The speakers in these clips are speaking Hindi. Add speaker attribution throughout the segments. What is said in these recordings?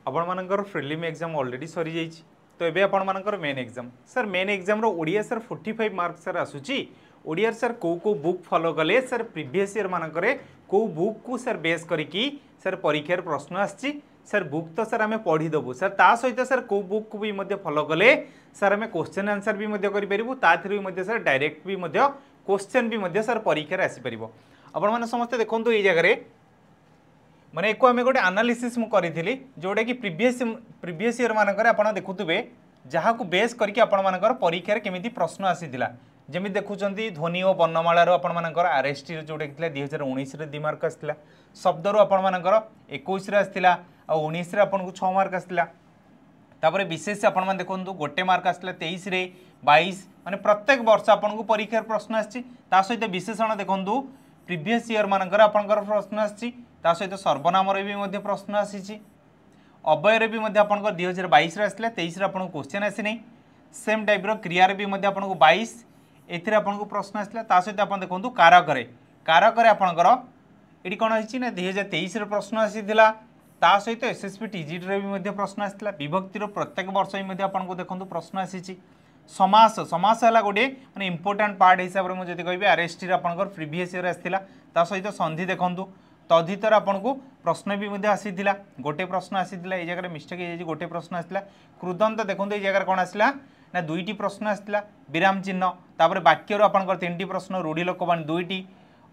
Speaker 1: आपण मानकर प्रिलिम एग्जाम ऑलरेडी सरी जाइछि तो एबे आपण मानकर main exam sir main exam रो ओडिया सर 45 मार्क सर आसुची ओडिया सर को बुक फॉलो कले सर प्रीवियस ईयर मानकरे को बुक को सर बेस करिकी सर परीक्षार प्रश्न आछि सर बुक तो सर आमे पढ़ी दबु सर ता सहित सर को बुक को भी मध्य फॉलो कले सर आमे क्वेश्चन आंसर भी मध्य करि परिबु ता थ्रू भी मध्य सर डायरेक्ट भी मध्य क्वेश्चन भी मध्य सर परीक्षार आसी परिबो आपण माने समस्त देखंतु ए जगह रे माने एको आमे गोटे एनालिसिस मु करिथिली जोडा कि प्रीवियस ईयर मानकर आपण देखुतबे जहा को बेस करके आपण मानकर परीक्षा रे केमिति प्रश्न आसीथिला जेमि देखुचंती ध्वनि और वर्णमाला रो आपण मानकर आरएसटी रे जोडा किथिला 2019 रे 2 मार्क आसीथिला शब्द रो आपण मानकर 21 रे आसीथिला आ 19 रे आपण को 6 मार्क आसीथिला तापरे विशेष आपण मान देखंतु गोटे मार्क आसीथिला 23 रे 22 माने प्रत्येक वर्ष आपण को परीक्षा रे प्रश्न आछि ता सहित विशेषण देखंतु प्रीवियस ईयर मानकर आपनकर प्रश्न आछि ता सहित सर्वनाम रे भी मध्य प्रश्न आसीछि अव्यय रे भी मध्य आपनकर 2022 रे आसीला 23 रे आपन क्वेश्चन आसी नै सेम टाइप रो क्रिया रे भी मध्य आपन को 22 एथिरे आपन को प्रश्न आसीला ता सहित आपन देखंतु कारक रे आपनकर एडी कोन आछि ना 2023 रे प्रश्न आसीथिला ता सहित एसएसपी टीजीटी रे भी मध्य प्रश्न आसीला विभक्ति रो प्रत्येक वर्ष ही मध्य आपन को देखंतु प्रश्न आसीछि समास हला गोटे माने इंपोर्टेंट पार्ट हिसाब रे मु जति कहबे आरएसटी रे आपनकर प्रीवियस ईयर आसीथिला ता सहित संधि देखंतु तदितर आपन को प्रश्न भी मध्य आसीथिला गोटे प्रश्न आसीथिला ए जगह मिस्टेक हे जे गोटे प्रश्न आसीथिला कृदंत देखंतु ए जगह कोन आसीला ना दुईटी प्रश्न आसीथिला विराम चिन्ह तापर वाक्य रो आपनकर तीनटी प्रश्न रूढ़ी लोकबाणी दुईटी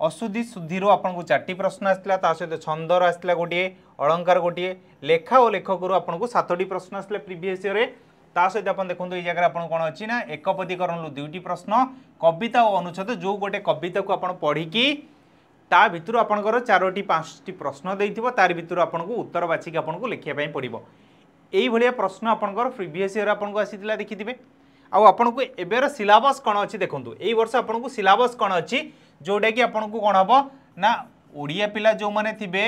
Speaker 1: अशुद्धि शुद्धि रो आपन को चारटी प्रश्न आसीथिला ता सहित छंद रो आसीथिला गोटे अलंकार गोटे लेखा और लेखक रो आपन को सातटी प्रश्न आसीथिला प्रीवियस ईयर रे ता सहित आपन देखंतु ए जगह आपन कोन अछि ना एकपदीकरण लो दुईटी प्रश्न कविता और अनुच्छेद जो गोटे कविता को आपन पढ़ी की ता भितर आपनकर 4टी 5टी प्रश्न देइथिबो तार भितर आपनको उत्तर बाछी के आपनको लिखिया पई पड़िबो एई भलिया प्रश्न आपनकर प्रीवियस ईयर आपनको आसीथिला देखिथिबे आ आपनको एबेर सिलेबस कोन अछि देखंतु एई वर्ष आपनको सिलेबस कोन अछि जोडा कि आपनको कोन हबो ना ओडिया पिला जो माने थिबे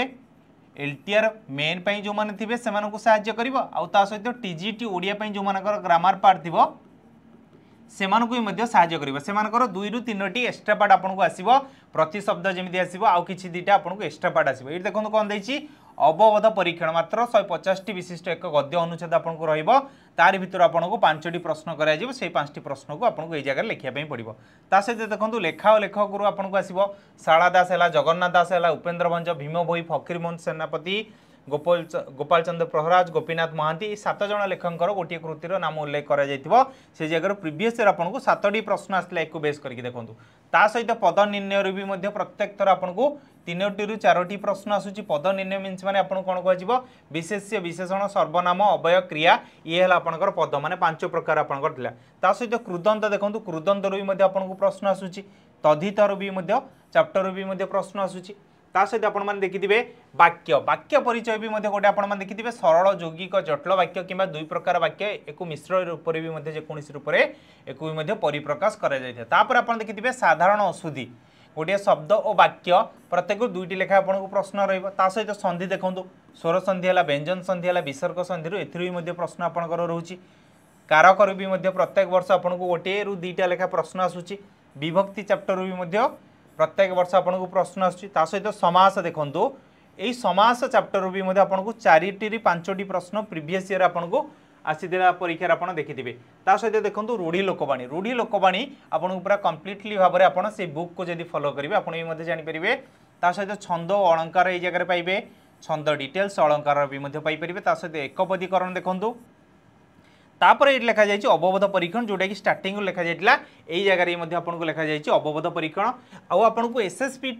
Speaker 1: एलटीआर मेन पई जो माने थिबे सेमानको सहाय्य करिवो आ ता सहित टीजीटी ओडिया पई जो मानकर ग्रामर पार्ट थिबो सेमानको भी मध्य सहाय्य करिवो सेमानकर 2 रु 3टी एक्स्ट्रा पार्ट आपनको आसीबो प्रति शब्द जेमिति आसीबो आ किछि दिटा आपनको एक्स्ट्रा पार्ट आसीबो एइ देखंतु कोन दैछि अवबोध परीक्षण मात्र 150टी विशिष्ट एक गद्य अनुच्छेद आपनको रहिबो तार भितर आपनको 5टी प्रश्न करा जिवो सेही 5टी प्रश्न को आपनको एइ जगह लिखिया पई पड़िबो ता सहित देखंतु लेखा और लेखक गुरु आपनको आसीबो शाला दास हला जगन्नाथ दास हला उपेंद्र भंज भीम भोई फकीर मोहन सेनापति गोपाल चंद्र प्रहराज गोपीनाथ महांती 7 जण लेखकर गोटे कृतिर नाम उल्लेख करा जायतिबो से जगह प्रीवियस ईयर आपनको 7टी प्रश्न आसला एको बेस करके देखंतु ता सहित पद निर्णय रे भी मध्य प्रत्येक थर आपनको 3टी रु 4टी प्रश्न आसुची पद निर्णय मीन्स माने आपन कोन कहजिबो विशेष्य विशेषण सर्वनाम अव्यय क्रिया ये हला आपनकर पद माने 5 प्रकार आपनकर थिला ता सहित कृदंत देखंतु कृदंत रो भी मध्य आपनको प्रश्न आसुची तद्धितर भी मध्य चैप्टर भी मध्य प्रश्न आसुची ता सहित आपण माने देखिथिबे वाक्य परिचय भी मध्य गोटे आपण माने देखिथिबे सरल यौगिक जटिल वाक्य किबा दुई प्रकार वाक्य एको मिश्र रूप रे भी मध्य जे कोनसी रूप रे एको भी मध्य परिप्रकाश करा जायथे तापर आपण देखिथिबे साधारण अशुद्धि गोटे शब्द और वाक्य प्रत्येक दुईटी लेखा आपण को प्रश्न रहइबो ता सहित संधि देखंतु स्वर संधि हला व्यंजन संधि हला विसर्ग संधि रो एथि भी मध्य प्रश्न आपणकर रहउची कारक भी मध्य प्रत्येक वर्ष आपण को गोटे रु 2टा लेखा प्रश्न आसुची विभक्ति चैप्टर भी मध्य प्रत्येक वर्ष आपन को प्रश्न आसुची ता सहित समास देखंतु एई समास चैप्टर भी मध्य आपन को 4टी रि 5टी प्रश्न प्रीवियस ईयर आपन को आसीदिला परीक्षा आपन देखिथिबे ता सहित देखंतु रूढ़ी लोकबाणी आपन को पूरा कंप्लीटली भाबरे आपन से बुक को जदी फॉलो करिवे आपन भी मध्य जानि परिबे ता सहित छंद और अलंकार एई जगह पाइबे छंद डिटेल्स अलंकार भी मध्य पाइ परिबे ता सहित एकपदीकरण देखंतु तापर ये लिखा जाइए अवबोध परीक्षण जोटा कि स्टार्टिंग लिखा जाइला यही जगह मध्य आपन को लिखा जाइए अवबोध परीक्षण आपन को एसएसपी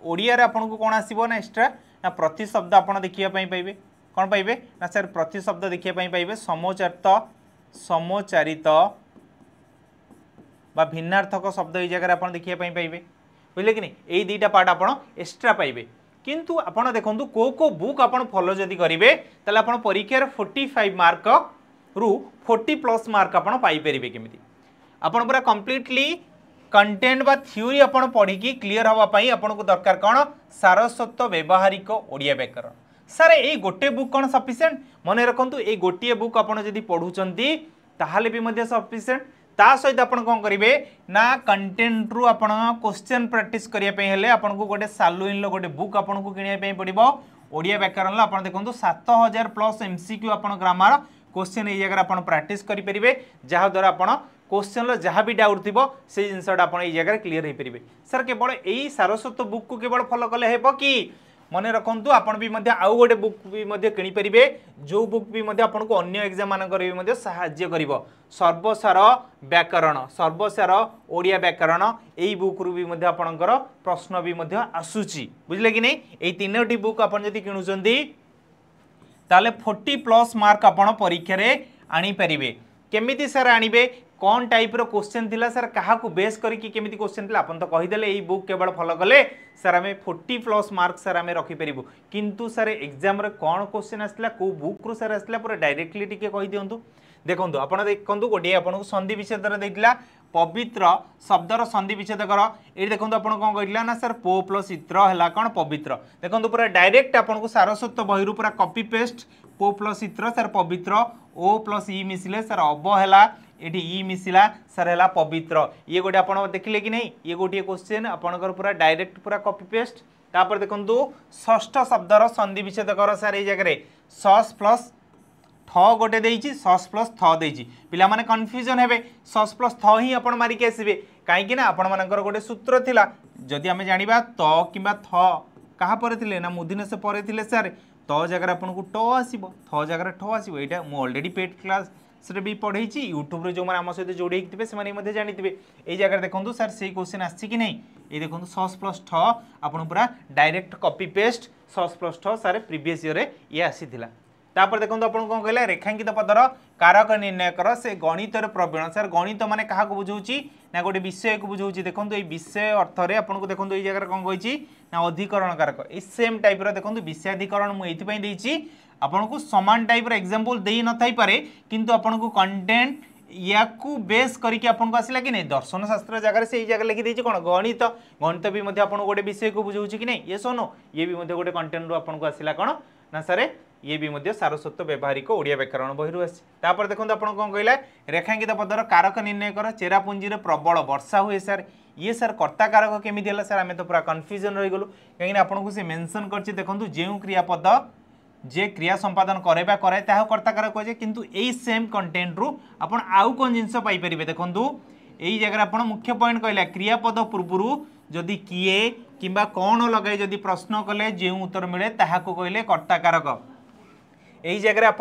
Speaker 1: ओडिया रे आपन को कोन आसीबो ना एक्स्ट्रा ना प्रति शब्द आपन देखिया पई पाइबे कोन पाइबे ना सर प्रति शब्द देखिया पई पाइबे समोचारित बा भिन्नार्थक शब्द ये जगह आपन देखिया पई पाइबे बुझले कि नहीं एई दुईटा पार्ट आपन एक्स्ट्रा पाइबे किंतु आपन देखंतु को बुक आपन फॉलो जदी करिवे तले आपन परीक्षा रे 45 मार्क रु 40+ मार्क आपन पाई परिबे केमिति आपन पूरा कंप्लीटली कंटेंट बा थ्योरी आपन पढ़ी की क्लियर हवा पई आपन को दरकार कोन सारस्वत व्यवहारिक ओडिया व्याकरण सर ए गोटे बुक कोन सफिशिएंट मने रखंतु ए गोटे बुक आपन जदी पढुचंती ताहाले भी मध्य सफिशिएंट ता सहित आपन कोन करिवे ना कंटेंट रु आपन क्वेश्चन प्रैक्टिस करिया पई हेले आपन को गोटे सालुइन लो गोटे बुक आपन को किनिया पई पड़िबो ओडिया व्याकरण आप देखो 7000 प्लस एमसीक्यू आप ग्रामर क्वेश्चन ये जगह आप प्रैक्टिस करेंगे जहाद्वारा आप क्वेश्चन जहाँ भी डाउट थी से जिनसा आप जगह क्लीयर हो पारे सर केवल यही सारस्वत बुक को केवल फॉलो कले हे कि मन रखु आपन भी आउ गोटे बुक भी किनीपारे जो बुक भी आपको अन्य एग्जाम मानक साहाय्य कर सर्वसार व्याकरण सर्वसार ओडिया व्याकरण यही बुक रू भी आपणकर प्रश्न भी आसूची बुझले कि नहीं यही तीनोटी बुक आप किणुचंती ताले 40+ मार्क आपण परीक्षा रे आनी परिबे केमिति सर आनिबे कौन टाइप रो क्वेश्चन थिला सर कहा को बेस करी कि केमिति क्वेश्चन थिला अपन तो कहि देले एई बुक केवल फॉलो कले सर हमें 40+ मार्क सर हमें रखि परिबो किंतु सर एग्जाम रे कौन क्वेश्चन आसला को बुक रो सर आसला पूरा डायरेक्टली टिके कहि दियंतु देखंतु आपण देखंतु गोटे आपण को संधि विच्छेद रे देइतला पवित्र शब्दर संधि विच्छेद कर ये देखो आप कौन ना सर पो प्लस इत्र है कौन पवित्र देखो पूरा डायरेक्ट आपको सारस्वत बही पूरा कॉपी पेस्ट पो प्लस इत्र सर पवित्र ओ प्लस ई मिसिले सर अब है ये ई मिसिला सर है पवित्र ये गोटे आप देखिले कि नहीं ये गोटे क्वेश्चन आपंकर पूरा डायरेक्ट पूरा कॉपी पेस्ट तापर देखो षष्ठ शब्दर संधि विच्छेद कर सर ये जगह सस प्लस थ गोटे देइछि सस प्लस थ देइछि पिला माने कन्फ्यूजन हेबे सस प्लस थ ही आपण मारी के आसीबे काहे कि ना आपण मानकर गोटे सूत्र थिला जदि हमें जानिबा त किबा थ कहा परे थिले ना मुदिने से परे थिले सर त जगह आपण को ट आसीबो थ जगह ठ आसीबो एटा मु ऑलरेडी पेड क्लास से भी पढ़ेछि यूट्यूब रे जो माने हम सहित जोड़ी थिबे से माने मध्ये जानिथिबे एई जगह देखंतु सर सेही क्वेश्चन आछि कि नहीं ए देखंतु सस प्लस ठ आपण पूरा डायरेक्ट कॉपी पेस्ट सस प्लस ठ सर प्रीवियस ईयर रे ये आसीथिला तापर देखो आप कौन कहले रेखांकित पदर कारक निर्णय कर से गणित प्रवीण सर गणित माने कहा बुझाऊँगी ना गोटे विषय को बुझाऊँगी देखो ये विषय अर्थ में आपको देखो ये जगह कौन कही ना अधिकरण कारक ये सेम टाइप देखो विषयाधिकरण मुझे आपको सामान टाइप एग्जांपल दे न थाई पारे किंतु आपको कंटेंट या बेस करके आपको आसला कि नहीं दर्शन शास्त्र जगह से जगह लिखी देती कौन गणित गणित भी आपको गोटे विषय को बुझाऊँगी कि नहीं ये सोनो ये भी गोटे कंटेंट रू आपको आसला कौन ना सर ये भी सारस्वत व्यवहारिक ओडिया व्याकरण बही आसी देखो आप कौन कहला रेखांकित पदर कारक निर्णय कर चेरापुंजी में प्रबल वर्षा हुए सर ये सर कर्ता कारक केमी है सर आम तो पूरा कन्फ्यूजन रहीगलु कहीं आपको से मेंशन कर देखो जो क्रियापद जे क्रिया संपादन करे कराए ता कर्ता कारक कहे किंतु यही सेम कंटेंट रू आप आउ कौन जिनस पाइपर देखो यही जगह आप मुख्य पॉइंट कहला क्रियापद पूर्व जदि किए किंबा कौन लगे जदि प्रश्न कले जो उत्तर मिले ताहाको कहले कर्ता कारक यही जगह आप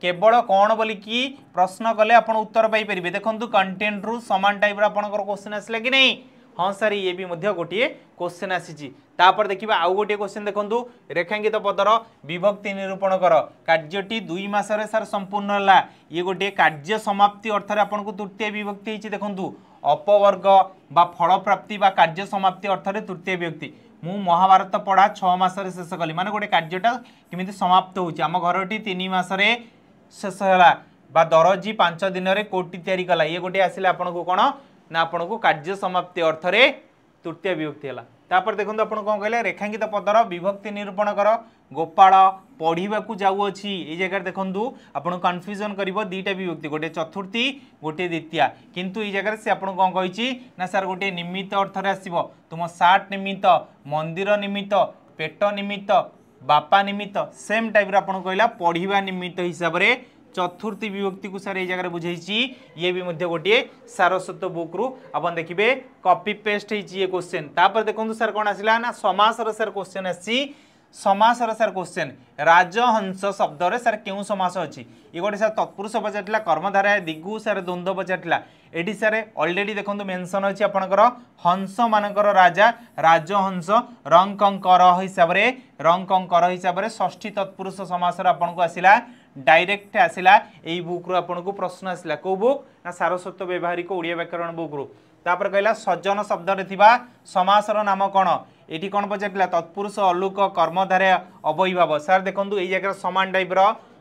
Speaker 1: केवल कौन बोलिकी प्रश्न कले आप उत्तर पाइपर देखो कंटेंट रू सामान टाइप क्वेश्चन आसला कि नहीं हाँ सर ये भी गोटे क्वेश्चन आसी देखिए आउ गोटे क्वेश्चन देखो रेखांकित पदर विभक्ति निरूपण कर कार्यटी 2 मासरे सर संपूर्ण है ये गोटे कार्य समाप्ति अर्थ आपको तृतीय विभक्ति देखो अपवर्ग बा फल प्राप्ति बा कार्य समाप्ति अर्थ तृतीय विभक्ति मु महाभारत पढ़ा 6 मासरे शेष कली माने गोटे कार्यटा केमिति समाप्त होउची आम घरटी 3 मासरे शेष होला बा दरजी 5 दिन रे कोटी तैयारी कला ये गोटे आसिले आपनको कोन ना आपनको कार्य समाप्ति अर्थ रे तृतीय विभक्ति हला तापर देखो आप कौन कहले रेखांकित पदर विभक्ति निरूपण कर गोपाल पढ़ा जाऊँगी ये जगह देखो आपको कन्फ्यूजन कर दीटा विभक्ति गोटे चतुर्थी गोटे द्वितीय किंतु ये जगह से आपको कौन कही ना सर गोटे निमित्त अर्थ आसो तुम सार्ट निमित्त मंदिर निमित्त पेट निमित्त बापा निमित्त सेम टाइप आपको कहला पढ़ा निमित्त हिसाब से चतुर्थी विभक्ति को सर ये जगह बुझे ये भी गोटे सारस्वत बुक रू आप देखिए कॉपी पेस्ट ये क्वेश्चन तापर देखो सर कौन आसला ना समासर सर क्वेश्चन आसी समासर सर क्वेश्चन राजहंस शब्द रे सर क्यों समास अच्छी ये गोटे सर तत्पुरुष पचार कर्मधारा दिगु सर द्वंद्व पचार ये सर ऑलरेडी देखो मेंशन अच्छी आपंकर हंस मानकर राजा राजहंस रंकर हिसाब से रंकर हिसाब से षष्ठी तत्पुरुष समासर आपको आसला डायरेक्ट आसला यही बुक रू आपको प्रश्न आसला को बुक ना सारस्वत व्यवहारिक ओडिया व्याकरण बुक रू तापर कहला सज्जन शब्द रे थिबा समासर नाम कौन ये कौन पचार तत्पुरुष अलुक कर्मधारय अवयभाव सर देखो ये जगह सामान टाइप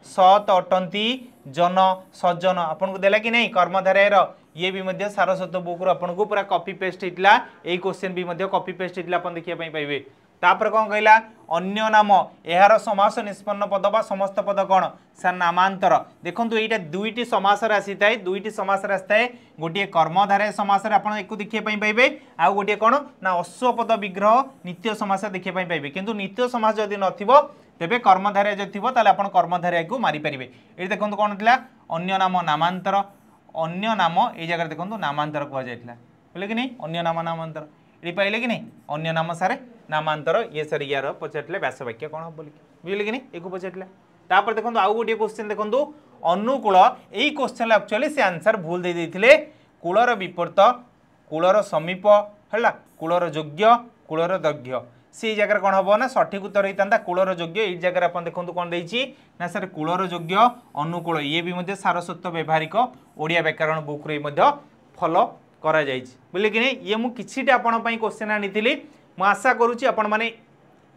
Speaker 1: सत अटंती जन सज्जन आपको देला कि नहीं कर्मधारय ये भी सारस्वत बुक रू आपको पूरा कॉपी पेस्ट होता यही क्वेश्चन भी कॉपी पेस्ट होता आप देखिए पाइबे तापर कौन कहला अन्य नाम यार समास निष्पन्न पद बा समस्त पद कौन सर नामांतर देखो यहाँ दुईटी समासर आसी थाए दुईटी समासर आसी थाए गोटे कर्मधारय समासर आप देखिए पाइबे आउ गोटे कौन ना अश्वपद विग्रह नित्य समास देखिए पाइबे किंतु नित्य समास जदि नथिबो तेबे कर्मधारय जो थिबो ताले आपण कर्मधारय को मारी परिबे। ए देखंतु कोन थिला अन्य नाम नामांतर, अन्य नाम ए जगह देखंतु नामांतर को जायतिला बोले कि नहीं अन्य नाम नामांतर ये पाइले कि नहीं अन्य नाम सारे नामांतर ये सर यार पचारले व्यास वाक्य कौन हम बोलिक बुझे कि नहीं एक पचारला तापर देखो आउ गोटे क्वेश्चन देखो अनुकूल यही क्वेश्चन एक्चुअली से आंसर भूल दे देथिले कूलर विपरीत कूलर समीप है कूलर योग्य कूलर दैर्घ्य से जगह कौन हम ना सठिक उत्तर होता कूलर योग्य ये जगह आप देखो कौन देती ना सर कूलर योग्य अनुकूल ये भी सारस्वत व्यवहारिक ओडिया व्याकरण बुक रे फॉलो करा जाइछि बोले कि नहीं ये मुझे किछिटा आपण पई क्वेश्चन आनी मु आशा करूची आपण माने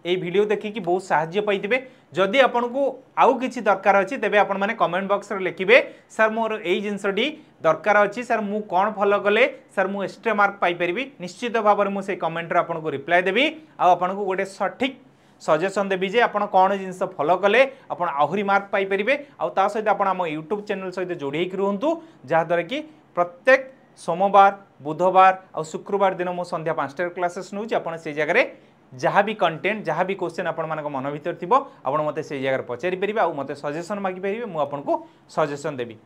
Speaker 1: এই ভিডিও देखिकी बहुत साहाय्य पाइबे जदि आपन को आउ किछि दरकार अछि तेबे आपण माने कमेंट बॉक्स रे लिखिबे सर मोर एई जिंसडी दरकार अछि सर मु कोन फॉलो कले सर मु एक्स्ट्रा मार्क पाई परिबी निश्चित भाव में से कमेंट रे आपन को रिप्लाई देबी आ आपन को गोटे सठिक सजेशन देबी जे आपन कोन जिंस फॉलो कले आपन आहुरी मार्क पाई परिबे आ ता सहित आपन हम यूट्यूब चैनल सहित जोड़ी हेक रहंतु जहा द्वारा कि प्रत्येक सोमवार बुधवार और शुक्रवार दिन मु संध्या 5टा क्लासेस नउची आपन से जगह रे जहाँ भी कंटेंट जहाँ भी क्वेश्चन आपण मान मन भर थी आप मत से जगह पचारि पारे आ मत सजेसन मागिपारे मुझे आपको सजेसन देवी।